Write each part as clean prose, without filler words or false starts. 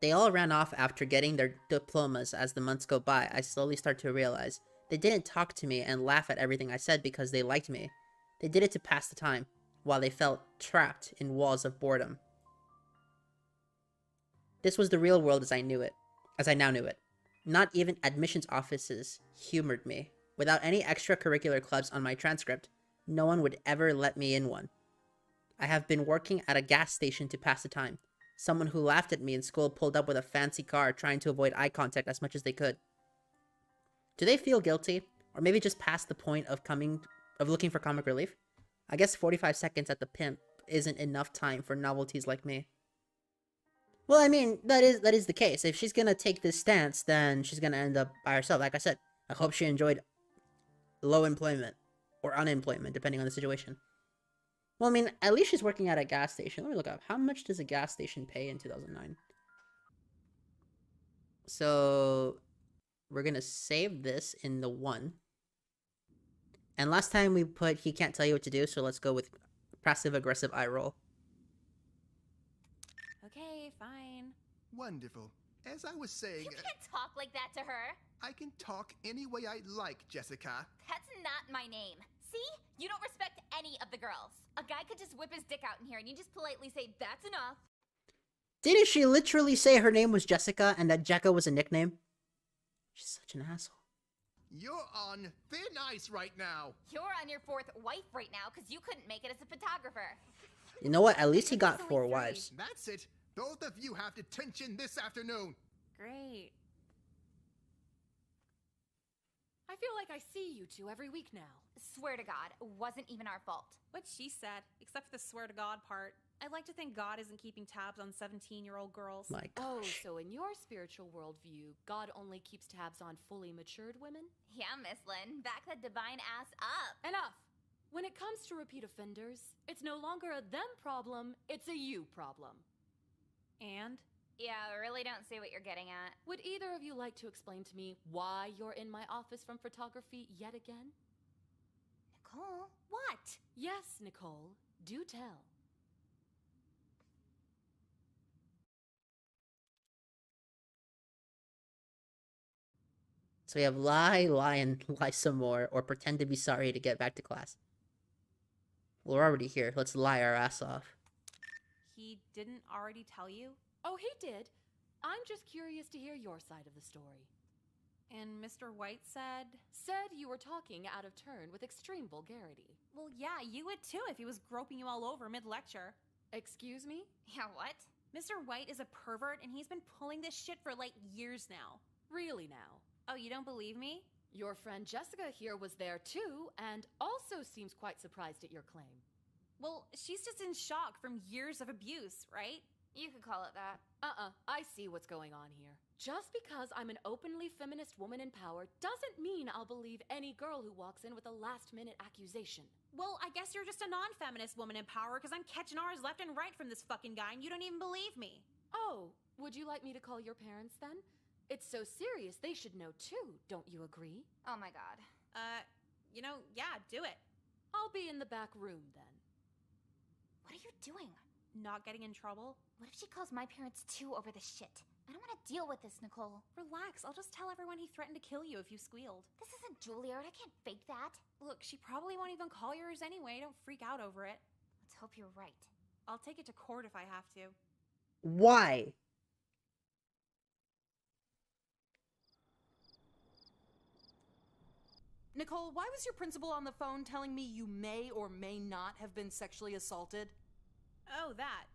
They all ran off after getting their diplomas. As the months go by, I slowly start to realize they didn't talk to me and laugh at everything I said because they liked me. They did it to pass the time, while they felt trapped in walls of boredom. This was the real world as I now knew it. Not even admissions offices humored me. Without any extracurricular clubs on my transcript, no one would ever let me in one. I have been working at a gas station to pass the time. Someone who laughed at me in school pulled up with a fancy car, trying to avoid eye contact as much as they could. Do they feel guilty? Or maybe just past the point of looking for comic relief? I guess 45 seconds at the pimp isn't enough time for novelties like me. Well, I mean, that is the case. If she's gonna take this stance, then she's gonna end up by herself. Like I said, I hope she enjoyed low employment or unemployment, depending on the situation. Well, I mean, at least she's working at a gas station. Let me look up. How much does a gas station pay in 2009? So, we're gonna save this in the 1. And last time we put, he can't tell you what to do, so let's go with passive-aggressive eye roll. Okay, fine. Wonderful. As I was saying... You can't talk like that to her. I can talk any way I like, Jessica. That's not my name. See? You don't respect any of the girls. A guy could just whip his dick out in here and you just politely say, that's enough. Didn't she literally say her name was Jessica and that Jekka was a nickname? She's such an asshole. You're on thin ice right now. You're on your 4th wife right now because you couldn't make it as a photographer. You know what? At least he got 4 wives. That's it. Both of you have detention this afternoon. Great. I feel like I see you two every week now. Swear to God, it wasn't even our fault. What she said, except for the swear to God part. I'd like to think God isn't keeping tabs on 17-year-old girls. My gosh. Oh, so in your spiritual worldview, God only keeps tabs on fully matured women? Yeah, Miss Lynn, back the divine ass up. Enough! When it comes to repeat offenders, it's no longer a them problem, it's a you problem. And? Yeah, I really don't see what you're getting at. Would either of you like to explain to me why you're in my office from photography yet again? Nicole? What? Yes, Nicole. Do tell. So we have lie, lie, and lie some more, or pretend to be sorry to get back to class. Well, we're already here. Let's lie our ass off. He didn't already tell you? Oh, he did. I'm just curious to hear your side of the story. And Mr. White said? Said you were talking out of turn with extreme vulgarity. Well, yeah, you would too if he was groping you all over mid-lecture. Excuse me? Yeah, what? Mr. White is a pervert and he's been pulling this shit for like years now. Really now? Oh, you don't believe me? Your friend Jessica here was there too, and also seems quite surprised at your claim. Well, she's just in shock from years of abuse, right? You could call it that. I see what's going on here. Just because I'm an openly feminist woman in power doesn't mean I'll believe any girl who walks in with a last-minute accusation. Well, I guess you're just a non-feminist woman in power because I'm catching ours left and right from this fucking guy and you don't even believe me. Oh, would you like me to call your parents then? It's so serious, they should know too, don't you agree? Oh my God. Yeah, do it. I'll be in the back room then. What are you doing? Not getting in trouble? What if she calls my parents too over this shit? I don't want to deal with this, Nicole. Relax, I'll just tell everyone he threatened to kill you if you squealed. This isn't Juilliard, I can't fake that. Look, she probably won't even call yours anyway, don't freak out over it. Let's hope you're right. I'll take it to court if I have to. Why? Nicole, why was your principal on the phone telling me you may or may not have been sexually assaulted? Oh, that.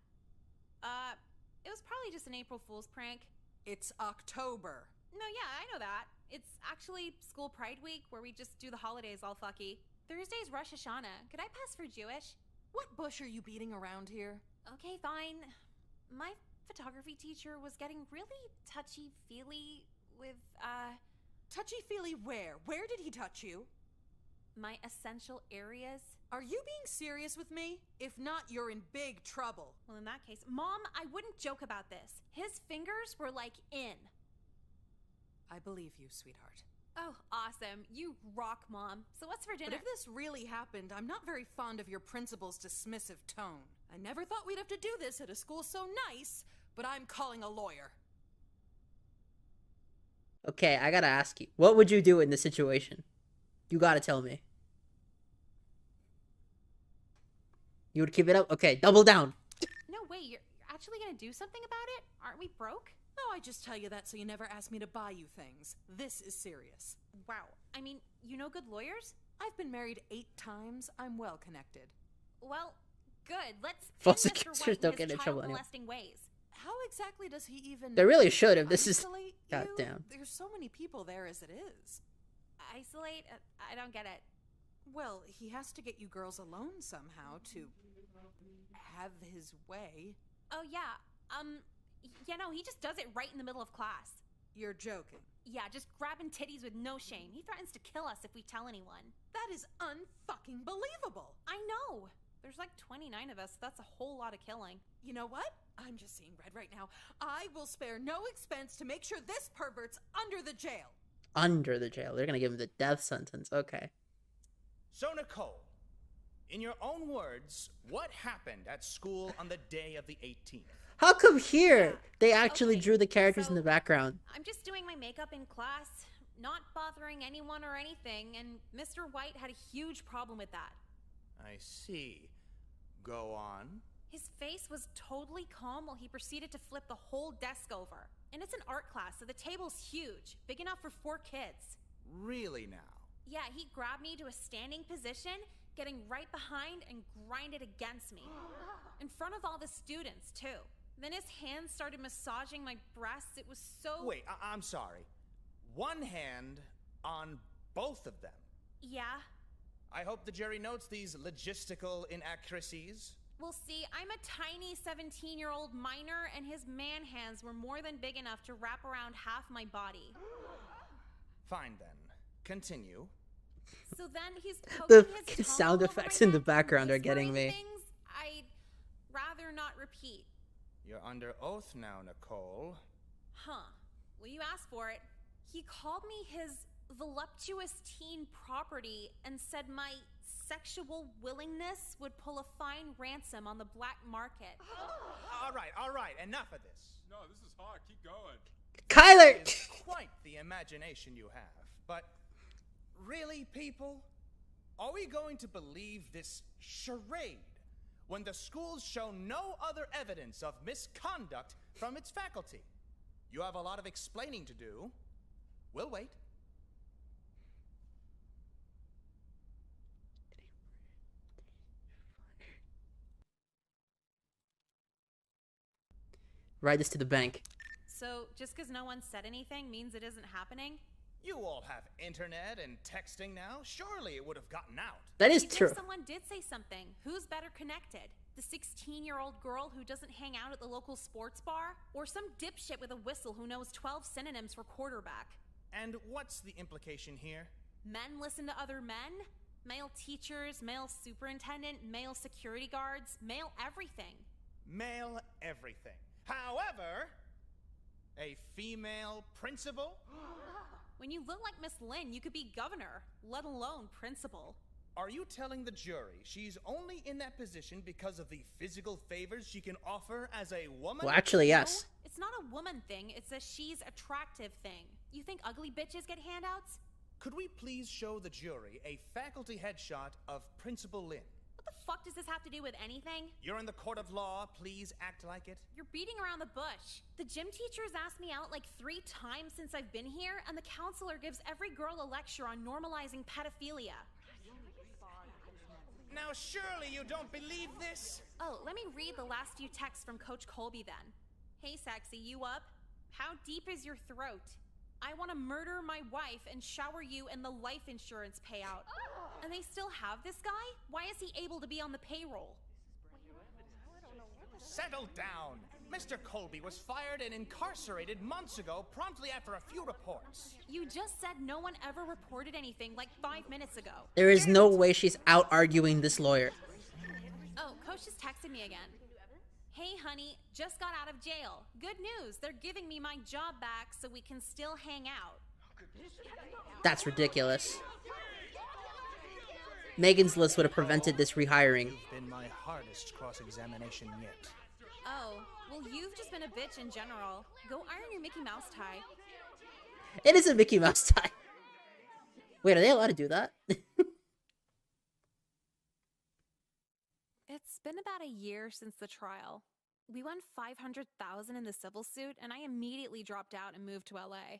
It was probably just an April Fool's prank. It's October. No, yeah, I know that. It's actually School Pride Week, where we just do the holidays all fucky. Thursday's Rosh Hashanah. Could I pass for Jewish? What bush are you beating around here? Okay, fine. My photography teacher was getting really touchy-feely with, Touchy-feely where? Where did he touch you? my essential areas. Are you being serious with me? If not, you're in big trouble. Well, in that case, Mom, I wouldn't joke about this. His fingers were like in. I believe you, sweetheart. Oh, awesome. You rock, Mom. So what's for dinner? But if this really happened, I'm not very fond of your principal's dismissive tone. I never thought we'd have to do this at a school so nice, but I'm calling a lawyer. Okay, I gotta ask you. What would you do in this situation? You gotta tell me. You would keep it up? Okay, double down. No way, you're actually gonna do something about it? Aren't we broke? No, I just tell you that so you never ask me to buy you things. This is serious. Wow. I mean, you know good lawyers? I've been married 8 times. I'm well connected. Well, good. Let's False pin Mr. accusers White don't and get his in trouble anyway. child-molesting ways. How exactly does he even... They really should if this is... isolate God you? damn. There's so many people there as it is. Isolate? I don't get it. Well, he has to get you girls alone somehow to have his way. Oh, yeah. Yeah, no, he just does it right in the middle of class. You're joking. Yeah, just grabbing titties with no shame. He threatens to kill us if we tell anyone. That is unfucking believable. I know. There's like 29 of us. That's a whole lot of killing. You know what? I'm just seeing red right now. I will spare no expense to make sure this pervert's under the jail. Under the jail. They're gonna give him the death sentence. Okay. So, Nicole, in your own words, what happened at school on the day of the 18th? How come here they actually Okay, drew the characters in so- the background? I'm just doing my makeup in class, not bothering anyone or anything, and Mr. White had a huge problem with that. I see. Go on. His face was totally calm while he proceeded to flip the whole desk over. And it's an art class, so the table's huge, big enough for 4 kids. Really now? Yeah, he grabbed me to a standing position, getting right behind and grinded against me. In front of all the students, too. Then his hands started massaging my breasts. It was so... Wait, I'm sorry. One hand on both of them. Yeah. I hope the jury notes these logistical inaccuracies. Well, see, I'm a tiny 17-year-old minor, and his man hands were more than big enough to wrap around half my body. Fine then. Continue. So then he's The poking his fucking tongue sound all over effects my in the neck and background are getting whispering me. Things I'd rather not repeat. You're under oath now, Nicole. Huh. Well, you asked for it. He called me his voluptuous teen property and said my sexual willingness would pull a fine ransom on the black market. All right. Enough of this. No, this is hot. Keep going. Kyler! It's quite the imagination you have. But really, people? Are we going to believe this charade when the school's shown no other evidence of misconduct from its faculty? You have a lot of explaining to do. We'll wait. Ride this to the bank. So just because no one said anything means it isn't happening? You all have internet and texting now. Surely it would have gotten out. That is Even true. if someone did say something, who's better connected? The 16-year-old girl who doesn't hang out at the local sports bar? Or some dipshit with a whistle who knows 12 synonyms for quarterback? And what's the implication here? Men listen to other men? Male teachers, male superintendent, male security guards, male everything. Male everything. However, a female principal? When you look like Miss Lynn, you could be governor, let alone principal. Are you telling the jury she's only in that position because of the physical favors she can offer as a woman? Well, actually, yes. No, it's not a woman thing, it's a she's attractive thing. You think ugly bitches get handouts? Could we please show the jury a faculty headshot of Principal Lynn? What the fuck does this have to do with anything? You're in the court of law, please act like it. You're beating around the bush. The gym teacher's asked me out like 3 times since I've been here, and the counselor gives every girl a lecture on normalizing pedophilia. Now surely you don't believe this? Oh, let me read the last few texts from Coach Colby then. Hey, sexy, you up? How deep is your throat? I want to murder my wife and shower you in the life insurance payout. And they still have this guy? Why is he able to be on the payroll? Settle down. Mr. Colby was fired and incarcerated months ago, promptly after a few reports. You just said no one ever reported anything like 5 minutes ago. There is no way she's out arguing this lawyer. Oh, Coach just texted me again. Hey, honey, just got out of jail. Good news, they're giving me my job back so we can still hang out. That's ridiculous. Megan's list would have prevented this rehiring. You've been my hardest cross-examination yet. Oh, well, you've just been a bitch in general. Go iron your Mickey Mouse tie. It is a Mickey Mouse tie. Wait, are they allowed to do that? It's been about a year since the trial. We won $500,000 in the civil suit, and I immediately dropped out and moved to LA.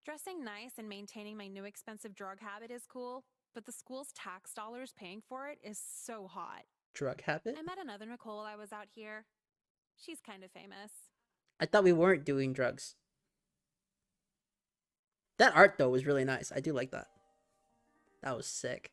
Dressing nice and maintaining my new expensive drug habit is cool, but the school's tax dollars paying for it is so hot. Drug habit? I met another Nicole while I was out here. She's kind of famous. I thought we weren't doing drugs. That art, though, was really nice. I do like that. That was sick.